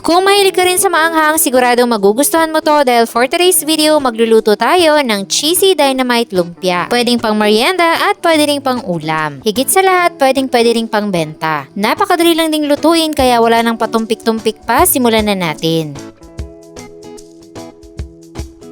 Kung mahilig ka rin sa maanghang, siguradong magugustuhan mo to dahil for today's video, magluluto tayo ng cheesy dynamite lumpia. Pwedeng pang merienda at pwede rin pang ulam. Higit sa lahat, pwede rin pang benta. Napakadali lang ding lutuin kaya wala nang patumpik-tumpik pa, simulan na natin.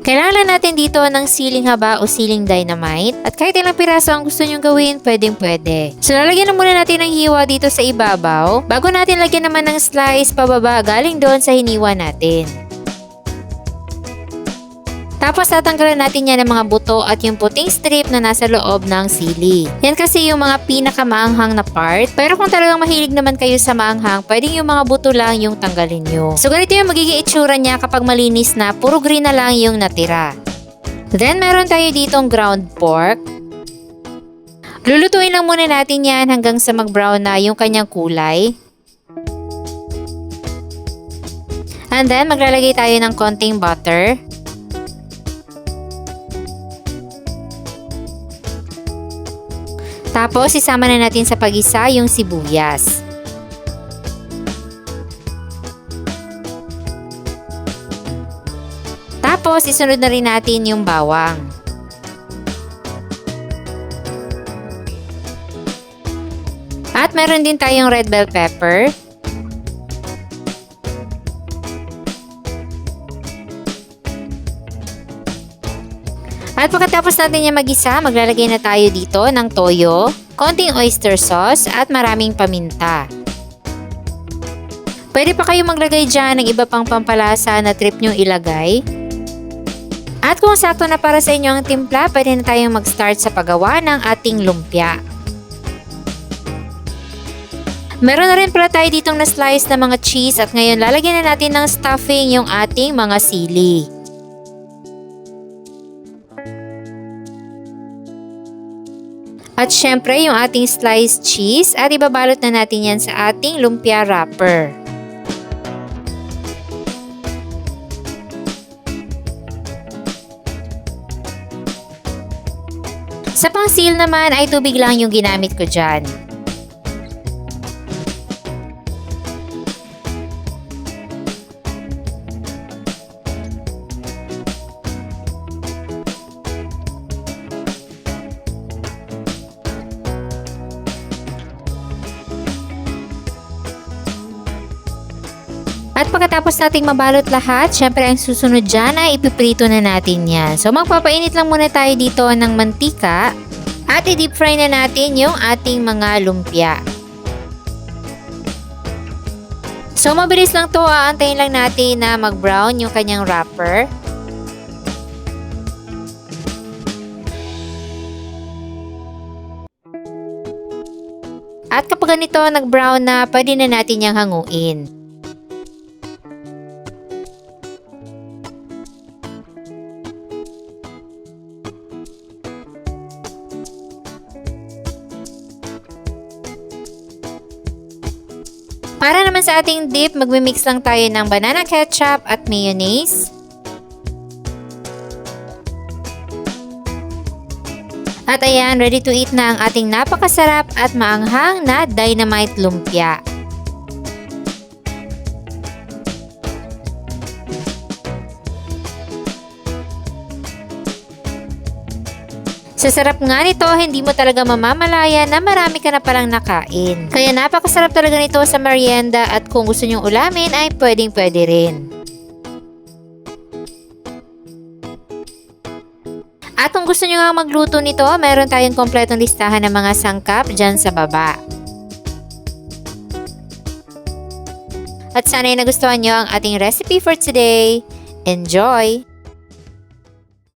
Kailangan natin dito ng siling haba o siling dynamite at kahit ilang piraso ang gusto nyong gawin, pwede. So lalagyan na muna natin ng hiwa dito sa ibabaw bago natin lagyan naman ng slice pababa galing doon sa hiniwa natin. Tapos tatanggalan natin yan ng mga buto at yung puting strip na nasa loob ng sili. Yan kasi yung mga pinakamaanghang na part. Pero kung talagang mahilig naman kayo sa maanghang, pwedeng yung mga buto lang yung tanggalin nyo. So ganito yung magiging itsura niya kapag malinis na, puro green na lang yung natira. Then meron tayo ditong ground pork. Lulutuin lang muna natin yan hanggang sa mag-brown na yung kanyang kulay. And then maglalagay tayo ng konting butter. Tapos, isama na natin sa pag-isa yung sibuyas. Tapos, isunod na rin natin yung bawang. At meron din tayong red bell pepper. At pagkatapos natin niya mag-isa, maglalagay na tayo dito ng toyo, konting oyster sauce at maraming paminta. Pwede pa kayo maglagay dyan ng iba pang pampalasa na trip nyong ilagay. At kung sakto na para sa inyo ang timpla, pwede na tayong mag-start sa paggawa ng ating lumpia. Meron na rin pala tayo ditong na-slice na mga cheese at ngayon lalagyan na natin ng stuffing yung ating mga sili. At syempre, yung ating sliced cheese at ibabalot na natin yan sa ating lumpia wrapper. Sa pang-seal naman ay tubig lang yung ginamit ko dyan. At pagkatapos nating mabalot lahat, syempre ang susunod dyan ay ipiprito na natin yan. So magpapainit lang muna tayo dito ng mantika at i-deep fry na natin yung ating mga lumpia. So mabilis lang to, aantayin lang natin na mag-brown yung kanyang wrapper. At kapag ganito nag-brown na, pwede na natin yung hanguin. Para naman sa ating dip, magmimix lang tayo ng banana ketchup at mayonnaise. At ayan, ready to eat na ang ating napakasarap at maanghang na dynamite lumpia. Sa sarap nga nito, hindi mo talaga mamamalaya na marami ka na palang nakain. Kaya napakasarap talaga nito sa merienda at kung gusto nyong ulamin ay pwedeng-pwede rin. At kung gusto nyo nga magluto nito, meron tayong kompletong listahan ng mga sangkap dyan sa baba. At sana'y nagustuhan nyo ang ating recipe for today. Enjoy!